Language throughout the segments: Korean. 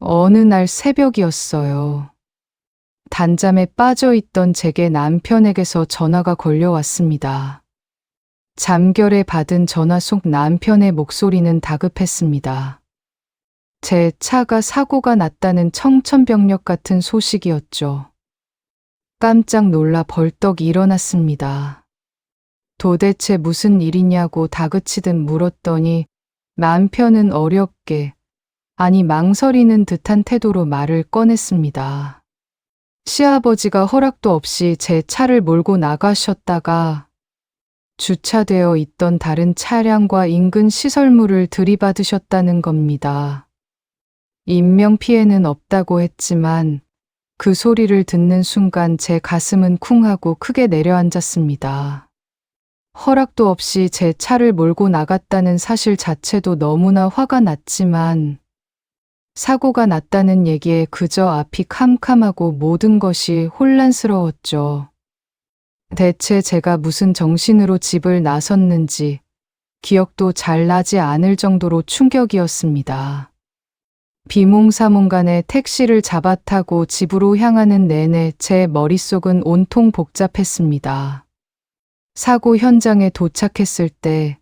어느 날 새벽이었어요. 단잠에 빠져 있던 제게 남편에게서 전화가 걸려왔습니다. 잠결에 받은 전화 속 남편의 목소리는 다급했습니다. 제 차가 사고가 났다는 청천벽력 같은 소식이었죠. 깜짝 놀라 벌떡 일어났습니다. 도대체 무슨 일이냐고 다그치듯 물었더니 남편은 어렵게, 아니 망설이는 듯한 태도로 말을 꺼냈습니다. 시아버지가 허락도 없이 제 차를 몰고 나가셨다가 주차되어 있던 다른 차량과 인근 시설물을 들이받으셨다는 겁니다. 인명피해는 없다고 했지만 그 소리를 듣는 순간 제 가슴은 쿵하고 크게 내려앉았습니다. 허락도 없이 제 차를 몰고 나갔다는 사실 자체도 너무나 화가 났지만 사고가 났다는 얘기에 그저 앞이 캄캄하고 모든 것이 혼란스러웠죠. 대체 제가 무슨 정신으로 집을 나섰는지 기억도 잘 나지 않을 정도로 충격이었습니다. 비몽사몽간에 택시를 잡아 타고 집으로 향하는 내내 제 머릿속은 온통 복잡했습니다. 사고 현장에 도착했을 때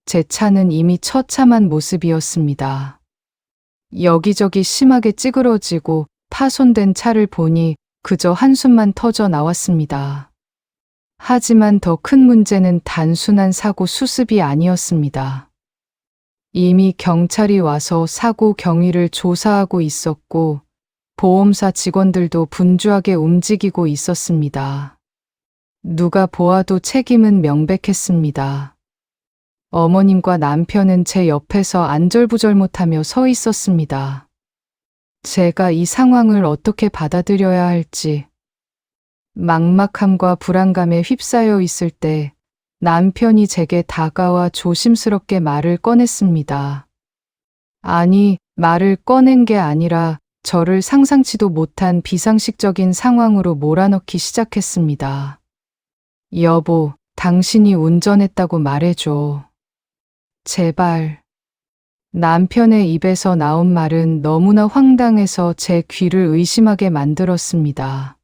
제 차는 이미 처참한 모습이었습니다. 여기저기 심하게 찌그러지고 파손된 차를 보니 그저 한숨만 터져 나왔습니다. 하지만 더 큰 문제는 단순한 사고 수습이 아니었습니다. 이미 경찰이 와서 사고 경위를 조사하고 있었고 보험사 직원들도 분주하게 움직이고 있었습니다. 누가 보아도 책임은 명백했습니다. 어머님과 남편은 제 옆에서 안절부절 못하며 서 있었습니다. 제가 이 상황을 어떻게 받아들여야 할지, 막막함과 불안감에 휩싸여 있을 때 남편이 제게 다가와 조심스럽게 말을 꺼냈습니다. 아니, 말을 꺼낸 게 아니라 저를 상상치도 못한 비상식적인 상황으로 몰아넣기 시작했습니다. 여보, 당신이 운전했다고 말해줘. 제발. 남편의 입에서 나온 말은 너무나 황당해서 제 귀를 의심하게 만들었습니다.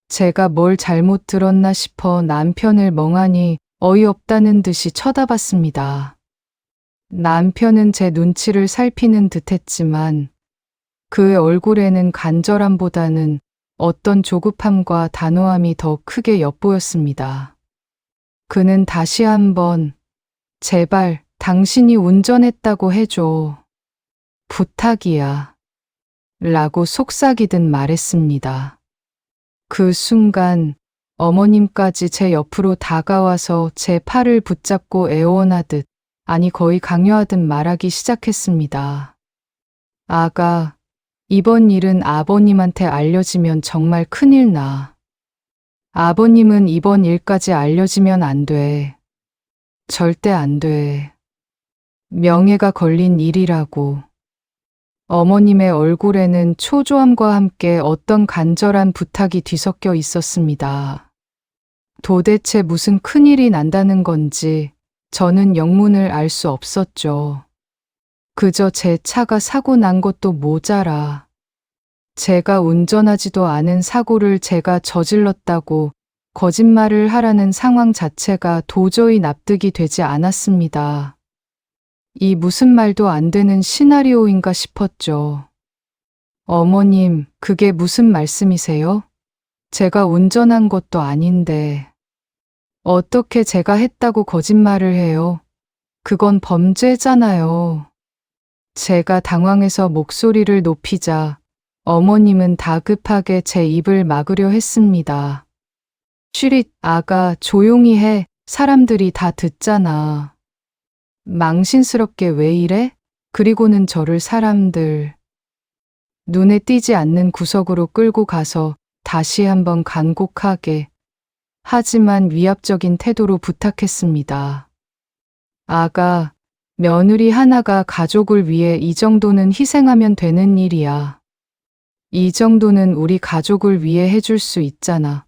제가 뭘 잘못 들었나 싶어 남편을 멍하니 어이없다는 듯이 쳐다봤습니다. 남편은 제 눈치를 살피는 듯했지만 그의 얼굴에는 간절함보다는 어떤 조급함과 단호함이 더 크게 엿보였습니다. 그는 다시 한번 제발 당신이 운전했다고 해줘. 부탁이야. 라고 속삭이듯 말했습니다. 그 순간 어머님까지 제 옆으로 다가와서 제 팔을 붙잡고 애원하듯, 아니 거의 강요하듯 말하기 시작했습니다. 아가, 이번 일은 아버님한테 알려지면 정말 큰일 나. 아버님은 이번 일까지 알려지면 안 돼. 절대 안 돼. 명예가 걸린 일이라고. 어머님의 얼굴에는 초조함과 함께 어떤 간절한 부탁이 뒤섞여 있었습니다. 도대체 무슨 큰일이 난다는 건지 저는 영문을 알 수 없었죠. 그저 제 차가 사고 난 것도 모자라 제가 운전하지도 않은 사고를 제가 저질렀다고 거짓말을 하라는 상황 자체가 도저히 납득이 되지 않았습니다. 이 무슨 말도 안 되는 시나리오인가 싶었죠. 어머님, 그게 무슨 말씀이세요? 제가 운전한 것도 아닌데. 어떻게 제가 했다고 거짓말을 해요? 그건 범죄잖아요. 제가 당황해서 목소리를 높이자 어머님은 다급하게 제 입을 막으려 했습니다. 슈릿, 아가, 조용히 해. 사람들이 다 듣잖아. 망신스럽게 왜 이래? 그리고는 저를 사람들. 눈에 띄지 않는 구석으로 끌고 가서 다시 한번 간곡하게, 하지만 위압적인 태도로 부탁했습니다. 아가, 며느리 하나가 가족을 위해 이 정도는 희생하면 되는 일이야. 이 정도는 우리 가족을 위해 해줄 수 있잖아.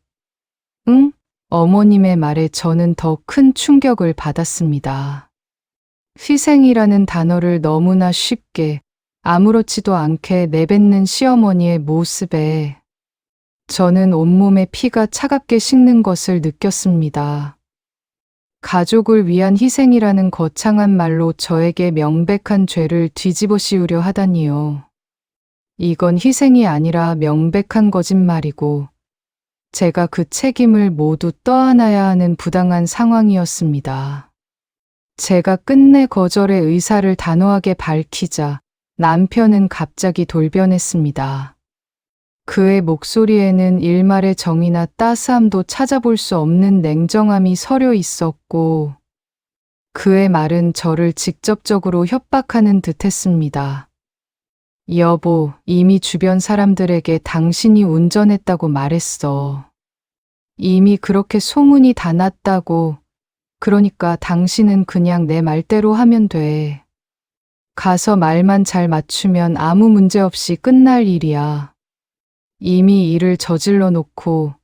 응? 어머님의 말에 저는 더 큰 충격을 받았습니다. 희생이라는 단어를 너무나 쉽게, 아무렇지도 않게 내뱉는 시어머니의 모습에 저는 온몸에 피가 차갑게 식는 것을 느꼈습니다. 가족을 위한 희생이라는 거창한 말로 저에게 명백한 죄를 뒤집어 씌우려 하다니요. 이건 희생이 아니라 명백한 거짓말이고 제가 그 책임을 모두 떠안아야 하는 부당한 상황이었습니다. 제가 끝내 거절의 의사를 단호하게 밝히자 남편은 갑자기 돌변했습니다. 그의 목소리에는 일말의 정이나 따스함도 찾아볼 수 없는 냉정함이 서려 있었고 그의 말은 저를 직접적으로 협박하는 듯했습니다. 여보, 이미 주변 사람들에게 당신이 운전했다고 말했어. 이미 그렇게 소문이 다 났다고. 그러니까 당신은 그냥 내 말대로 하면 돼. 가서 말만 잘 맞추면 아무 문제 없이 끝날 일이야. 이미 일을 저질러 놓고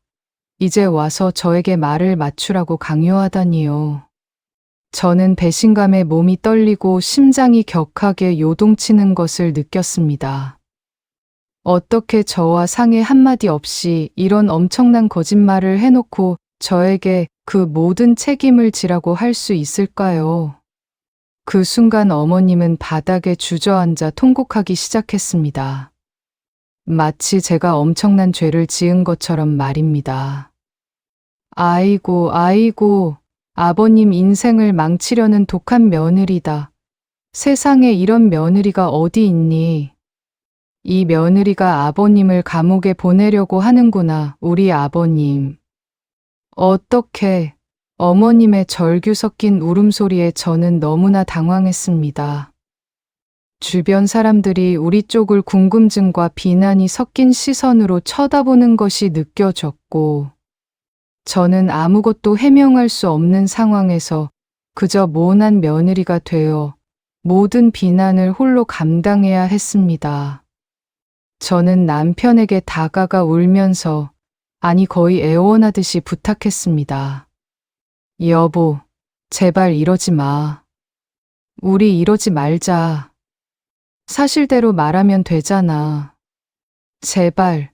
이제 와서 저에게 말을 맞추라고 강요하다니요. 저는 배신감에 몸이 떨리고 심장이 격하게 요동치는 것을 느꼈습니다. 어떻게 저와 상의 한마디 없이 이런 엄청난 거짓말을 해놓고 저에게 그 모든 책임을 지라고 할 수 있을까요? 그 순간 어머님은 바닥에 주저앉아 통곡하기 시작했습니다. 마치 제가 엄청난 죄를 지은 것처럼 말입니다. 아이고, 아이고, 아버님 인생을 망치려는 독한 며느리다. 세상에 이런 며느리가 어디 있니? 이 며느리가 아버님을 감옥에 보내려고 하는구나, 우리 아버님. 어떻게, 어머님의 절규 섞인 울음소리에 저는 너무나 당황했습니다. 주변 사람들이 우리 쪽을 궁금증과 비난이 섞인 시선으로 쳐다보는 것이 느껴졌고, 저는 아무것도 해명할 수 없는 상황에서 그저 모난 며느리가 되어 모든 비난을 홀로 감당해야 했습니다. 저는 남편에게 다가가 울면서, 아니 거의 애원하듯이 부탁했습니다. 여보, 제발 이러지 마. 우리 이러지 말자. 사실대로 말하면 되잖아. 제발.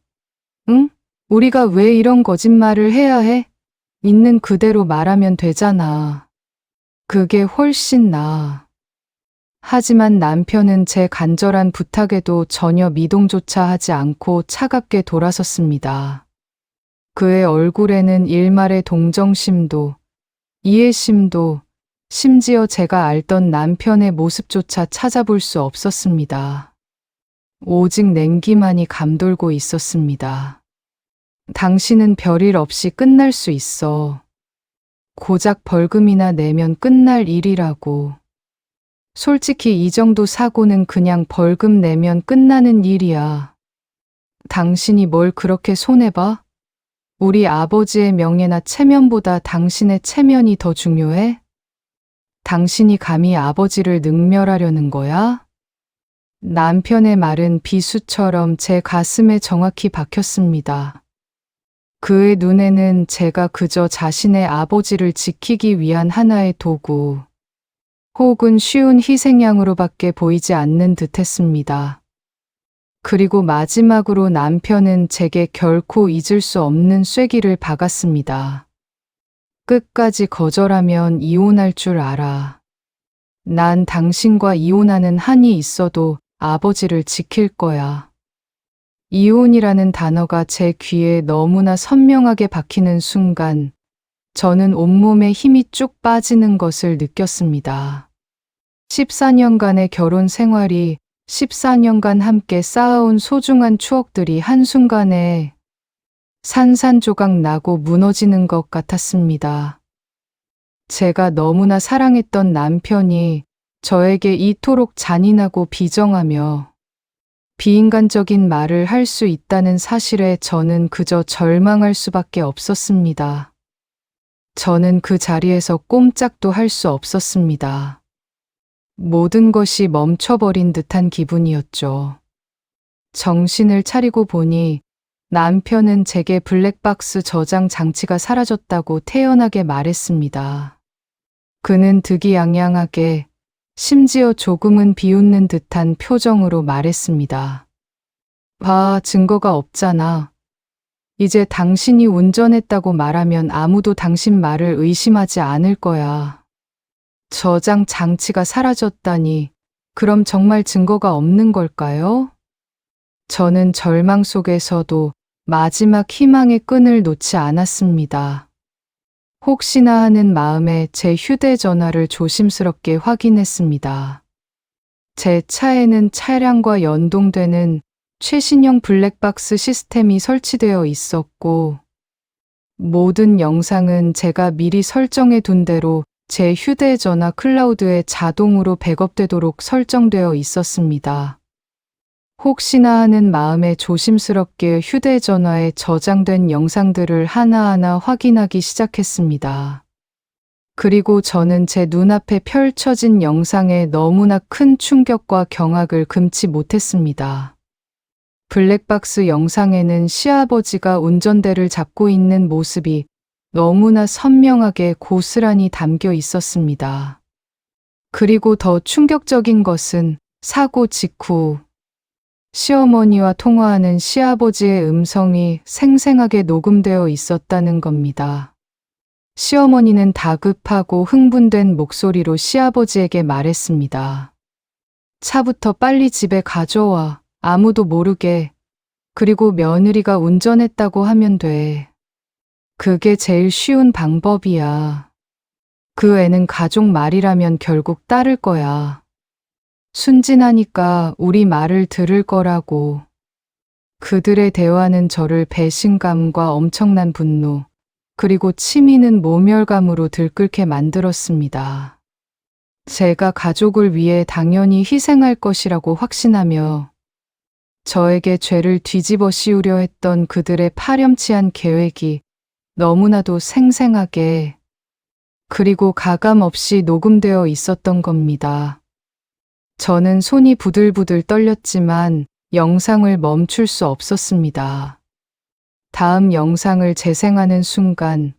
응? 우리가 왜 이런 거짓말을 해야 해? 있는 그대로 말하면 되잖아. 그게 훨씬 나아. 하지만 남편은 제 간절한 부탁에도 전혀 미동조차 하지 않고 차갑게 돌아섰습니다. 그의 얼굴에는 일말의 동정심도, 이해심도, 심지어 제가 알던 남편의 모습조차 찾아볼 수 없었습니다. 오직 냉기만이 감돌고 있었습니다. 당신은 별일 없이 끝날 수 있어. 고작 벌금이나 내면 끝날 일이라고. 솔직히 이 정도 사고는 그냥 벌금 내면 끝나는 일이야. 당신이 뭘 그렇게 손해봐? 우리 아버지의 명예나 체면보다 당신의 체면이 더 중요해? 당신이 감히 아버지를 능멸하려는 거야? 남편의 말은 비수처럼 제 가슴에 정확히 박혔습니다. 그의 눈에는 제가 그저 자신의 아버지를 지키기 위한 하나의 도구, 혹은 쉬운 희생양으로밖에 보이지 않는 듯했습니다. 그리고 마지막으로 남편은 제게 결코 잊을 수 없는 쐐기를 박았습니다. 끝까지 거절하면 이혼할 줄 알아. 난 당신과 이혼하는 한이 있어도 아버지를 지킬 거야. 이혼이라는 단어가 제 귀에 너무나 선명하게 박히는 순간 저는 온몸에 힘이 쭉 빠지는 것을 느꼈습니다. 14년간의 결혼 생활이 14년간 함께 쌓아온 소중한 추억들이 한순간에 산산조각 나고 무너지는 것 같았습니다. 제가 너무나 사랑했던 남편이 저에게 이토록 잔인하고 비정하며 비인간적인 말을 할 수 있다는 사실에 저는 그저 절망할 수밖에 없었습니다. 저는 그 자리에서 꼼짝도 할 수 없었습니다. 모든 것이 멈춰버린 듯한 기분이었죠. 정신을 차리고 보니 남편은 제게 블랙박스 저장 장치가 사라졌다고 태연하게 말했습니다. 그는 득이양양하게 심지어 조금은 비웃는 듯한 표정으로 말했습니다. 봐, 증거가 없잖아. 이제 당신이 운전했다고 말하면 아무도 당신 말을 의심하지 않을 거야. 저장 장치가 사라졌다니, 그럼 정말 증거가 없는 걸까요? 저는 절망 속에서도 마지막 희망의 끈을 놓지 않았습니다. 혹시나 하는 마음에 제 휴대전화를 조심스럽게 확인했습니다. 제 차에는 차량과 연동되는 최신형 블랙박스 시스템이 설치되어 있었고, 모든 영상은 제가 미리 설정해 둔 대로 제 휴대전화 클라우드에 자동으로 백업되도록 설정되어 있었습니다. 혹시나 하는 마음에 조심스럽게 휴대전화에 저장된 영상들을 하나하나 확인하기 시작했습니다. 그리고 저는 제 눈앞에 펼쳐진 영상에 너무나 큰 충격과 경악을 금치 못했습니다. 블랙박스 영상에는 시아버지가 운전대를 잡고 있는 모습이 너무나 선명하게 고스란히 담겨 있었습니다. 그리고 더 충격적인 것은 사고 직후 시어머니와 통화하는 시아버지의 음성이 생생하게 녹음되어 있었다는 겁니다. 시어머니는 다급하고 흥분된 목소리로 시아버지에게 말했습니다. 차부터 빨리 집에 가져와. 아무도 모르게. 그리고 며느리가 운전했다고 하면 돼. 그게 제일 쉬운 방법이야. 그 애는 가족 말이라면 결국 따를 거야. 순진하니까 우리 말을 들을 거라고. 그들의 대화는 저를 배신감과 엄청난 분노, 그리고 치미는 모멸감으로 들끓게 만들었습니다. 제가 가족을 위해 당연히 희생할 것이라고 확신하며 저에게 죄를 뒤집어 씌우려 했던 그들의 파렴치한 계획이 너무나도 생생하게 그리고 가감 없이 녹음되어 있었던 겁니다. 저는 손이 부들부들 떨렸지만 영상을 멈출 수 없었습니다. 다음 영상을 재생하는 순간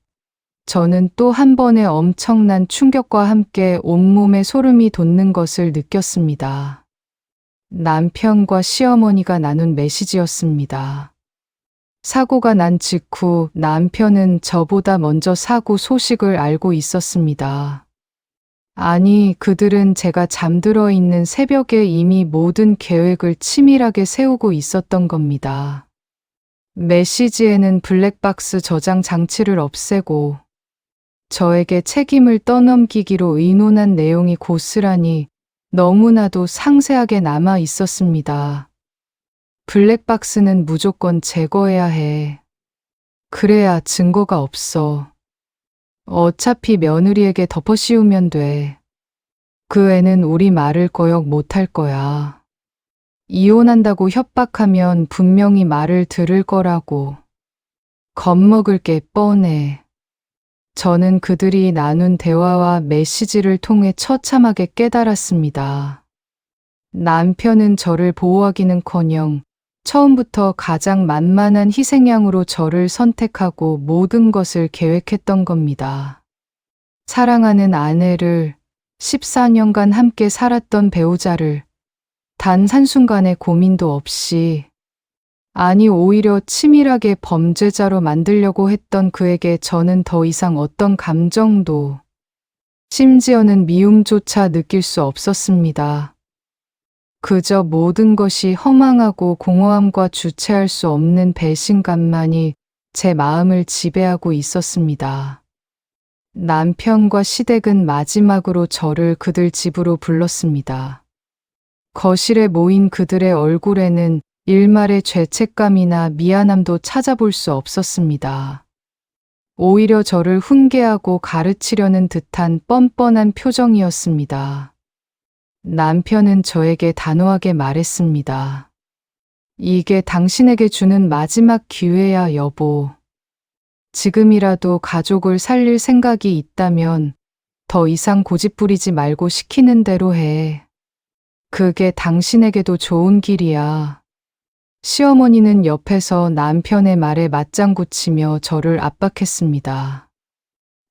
저는 또 한 번의 엄청난 충격과 함께 온몸에 소름이 돋는 것을 느꼈습니다. 남편과 시어머니가 나눈 메시지였습니다. 사고가 난 직후 남편은 저보다 먼저 사고 소식을 알고 있었습니다. 아니, 그들은 제가 잠들어 있는 새벽에 이미 모든 계획을 치밀하게 세우고 있었던 겁니다. 메시지에는 블랙박스 저장 장치를 없애고 저에게 책임을 떠넘기기로 의논한 내용이 고스란히 너무나도 상세하게 남아 있었습니다. 블랙박스는 무조건 제거해야 해. 그래야 증거가 없어. 어차피 며느리에게 덮어씌우면 돼. 그 애는 우리 말을 거역 못할 거야. 이혼한다고 협박하면 분명히 말을 들을 거라고. 겁먹을 게 뻔해. 저는 그들이 나눈 대화와 메시지를 통해 처참하게 깨달았습니다. 남편은 저를 보호하기는커녕 처음부터 가장 만만한 희생양으로 저를 선택하고 모든 것을 계획했던 겁니다. 사랑하는 아내를, 14년간 함께 살았던 배우자를 단 한순간의 고민도 없이, 아니 오히려 치밀하게 범죄자로 만들려고 했던 그에게 저는 더 이상 어떤 감정도, 심지어는 미움조차 느낄 수 없었습니다. 그저 모든 것이 허망하고 공허함과 주체할 수 없는 배신감만이 제 마음을 지배하고 있었습니다. 남편과 시댁은 마지막으로 저를 그들 집으로 불렀습니다. 거실에 모인 그들의 얼굴에는 일말의 죄책감이나 미안함도 찾아볼 수 없었습니다. 오히려 저를 훈계하고 가르치려는 듯한 뻔뻔한 표정이었습니다. 남편은 저에게 단호하게 말했습니다. 이게 당신에게 주는 마지막 기회야, 여보. 지금이라도 가족을 살릴 생각이 있다면 더 이상 고집부리지 말고 시키는 대로 해. 그게 당신에게도 좋은 길이야. 시어머니는 옆에서 남편의 말에 맞장구 치며 저를 압박했습니다.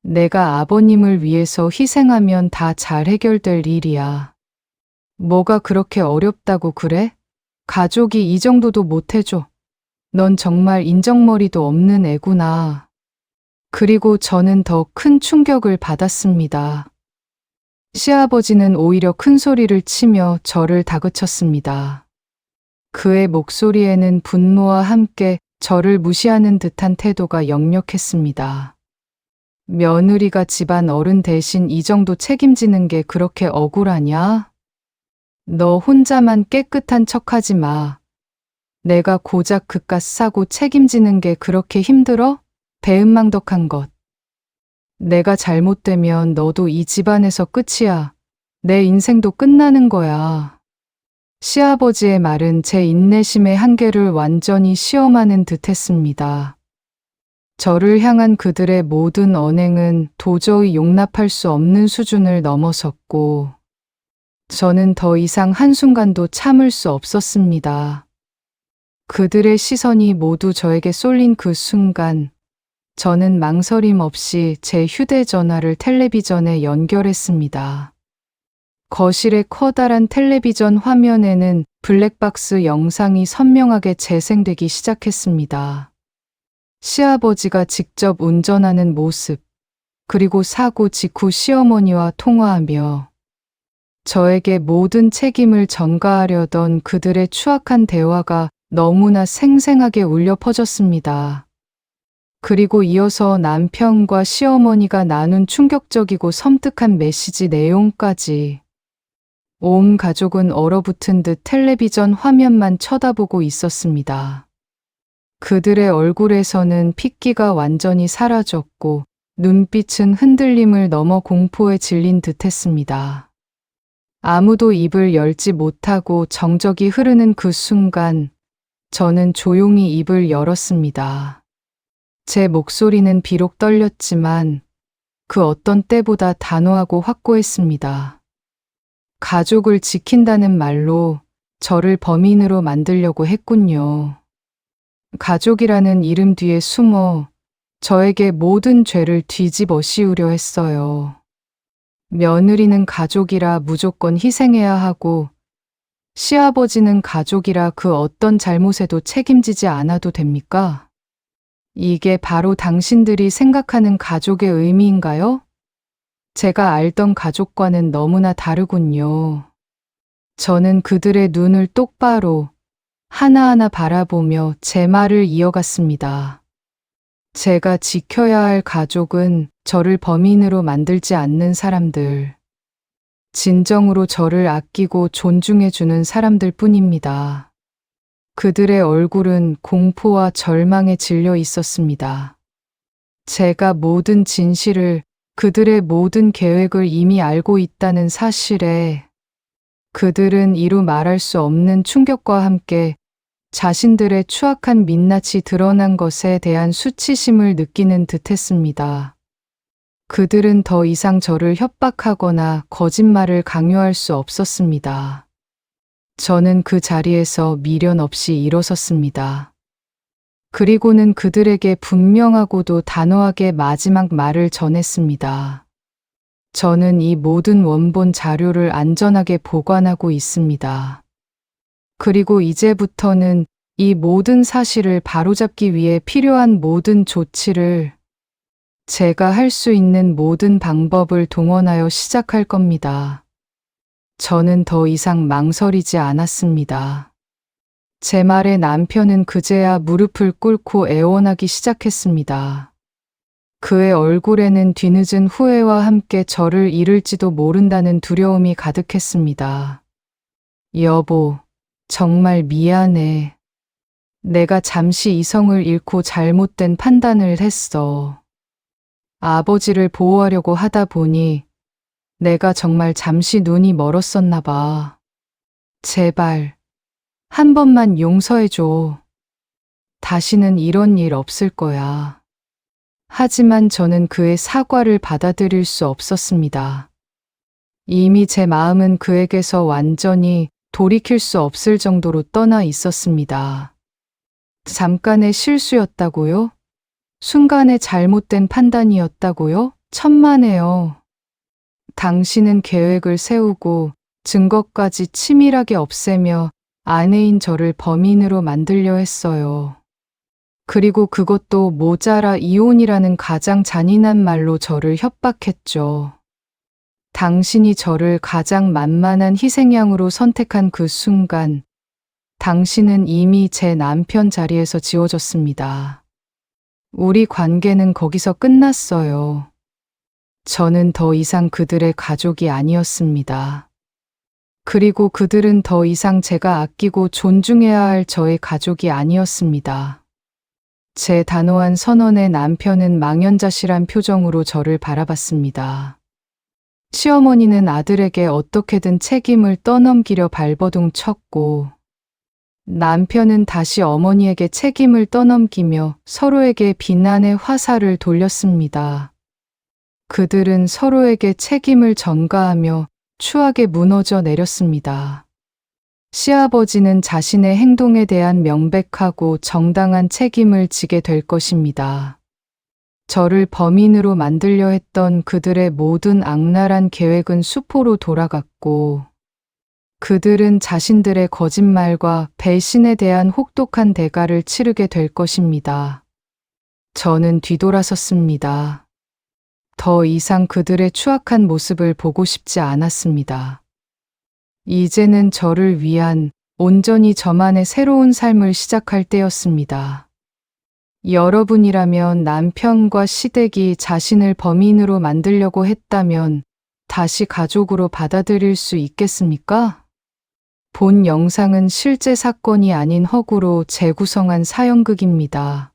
내가 아버님을 위해서 희생하면 다 잘 해결될 일이야. 뭐가 그렇게 어렵다고 그래? 가족이 이 정도도 못해줘. 넌 정말 인정머리도 없는 애구나. 그리고 저는 더 큰 충격을 받았습니다. 시아버지는 오히려 큰 소리를 치며 저를 다그쳤습니다. 그의 목소리에는 분노와 함께 저를 무시하는 듯한 태도가 역력했습니다. 며느리가 집안 어른 대신 이 정도 책임지는 게 그렇게 억울하냐? 너 혼자만 깨끗한 척하지 마. 내가 고작 그깟 사고 책임지는 게 그렇게 힘들어? 배은망덕한 것. 내가 잘못되면 너도 이 집안에서 끝이야. 내 인생도 끝나는 거야. 시아버지의 말은 제 인내심의 한계를 완전히 시험하는 듯 했습니다. 저를 향한 그들의 모든 언행은 도저히 용납할 수 없는 수준을 넘어섰고, 저는 더 이상 한순간도 참을 수 없었습니다. 그들의 시선이 모두 저에게 쏠린 그 순간, 저는 망설임 없이 제 휴대전화를 텔레비전에 연결했습니다. 거실의 커다란 텔레비전 화면에는 블랙박스 영상이 선명하게 재생되기 시작했습니다. 시아버지가 직접 운전하는 모습, 그리고 사고 직후 시어머니와 통화하며 저에게 모든 책임을 전가하려던 그들의 추악한 대화가 너무나 생생하게 울려 퍼졌습니다. 그리고 이어서 남편과 시어머니가 나눈 충격적이고 섬뜩한 메시지 내용까지. 온 가족은 얼어붙은 듯 텔레비전 화면만 쳐다보고 있었습니다. 그들의 얼굴에서는 핏기가 완전히 사라졌고 눈빛은 흔들림을 넘어 공포에 질린 듯했습니다. 아무도 입을 열지 못하고 정적이 흐르는 그 순간 저는 조용히 입을 열었습니다. 제 목소리는 비록 떨렸지만 그 어떤 때보다 단호하고 확고했습니다. 가족을 지킨다는 말로 저를 범인으로 만들려고 했군요. 가족이라는 이름 뒤에 숨어 저에게 모든 죄를 뒤집어 씌우려 했어요. 며느리는 가족이라 무조건 희생해야 하고, 시아버지는 가족이라 그 어떤 잘못에도 책임지지 않아도 됩니까? 이게 바로 당신들이 생각하는 가족의 의미인가요? 제가 알던 가족과는 너무나 다르군요. 저는 그들의 눈을 똑바로 하나하나 바라보며 제 말을 이어갔습니다. 제가 지켜야 할 가족은 저를 범인으로 만들지 않는 사람들, 진정으로 저를 아끼고 존중해주는 사람들 뿐입니다. 그들의 얼굴은 공포와 절망에 질려 있었습니다. 제가 모든 진실을, 그들의 모든 계획을 이미 알고 있다는 사실에 그들은 이루 말할 수 없는 충격과 함께 자신들의 추악한 민낯이 드러난 것에 대한 수치심을 느끼는 듯했습니다. 그들은 더 이상 저를 협박하거나 거짓말을 강요할 수 없었습니다. 저는 그 자리에서 미련 없이 일어섰습니다. 그리고는 그들에게 분명하고도 단호하게 마지막 말을 전했습니다. 저는 이 모든 원본 자료를 안전하게 보관하고 있습니다. 그리고 이제부터는 이 모든 사실을 바로잡기 위해 필요한 모든 조치를, 제가 할 수 있는 모든 방법을 동원하여 시작할 겁니다. 저는 더 이상 망설이지 않았습니다. 제 말에 남편은 그제야 무릎을 꿇고 애원하기 시작했습니다. 그의 얼굴에는 뒤늦은 후회와 함께 저를 잃을지도 모른다는 두려움이 가득했습니다. 여보, 정말 미안해. 내가 잠시 이성을 잃고 잘못된 판단을 했어. 아버지를 보호하려고 하다 보니 내가 정말 잠시 눈이 멀었었나 봐. 제발, 한 번만 용서해줘. 다시는 이런 일 없을 거야. 하지만 저는 그의 사과를 받아들일 수 없었습니다. 이미 제 마음은 그에게서 완전히 돌이킬 수 없을 정도로 떠나 있었습니다. 잠깐의 실수였다고요? 순간의 잘못된 판단이었다고요? 천만에요. 당신은 계획을 세우고 증거까지 치밀하게 없애며 아내인 저를 범인으로 만들려 했어요. 그리고 그것도 모자라 이혼이라는 가장 잔인한 말로 저를 협박했죠. 당신이 저를 가장 만만한 희생양으로 선택한 그 순간, 당신은 이미 제 남편 자리에서 지워졌습니다. 우리 관계는 거기서 끝났어요. 저는 더 이상 그들의 가족이 아니었습니다. 그리고 그들은 더 이상 제가 아끼고 존중해야 할 저의 가족이 아니었습니다. 제 단호한 선언에 남편은 망연자실한 표정으로 저를 바라봤습니다. 시어머니는 아들에게 어떻게든 책임을 떠넘기려 발버둥 쳤고, 남편은 다시 어머니에게 책임을 떠넘기며 서로에게 비난의 화살을 돌렸습니다. 그들은 서로에게 책임을 전가하며 추하게 무너져 내렸습니다. 시아버지는 자신의 행동에 대한 명백하고 정당한 책임을 지게 될 것입니다. 저를 범인으로 만들려 했던 그들의 모든 악랄한 계획은 수포로 돌아갔고, 그들은 자신들의 거짓말과 배신에 대한 혹독한 대가를 치르게 될 것입니다. 저는 뒤돌아섰습니다. 더 이상 그들의 추악한 모습을 보고 싶지 않았습니다. 이제는 저를 위한 온전히 저만의 새로운 삶을 시작할 때였습니다. 여러분이라면 남편과 시댁이 자신을 범인으로 만들려고 했다면 다시 가족으로 받아들일 수 있겠습니까? 본 영상은 실제 사건이 아닌 허구로 재구성한 사연극입니다.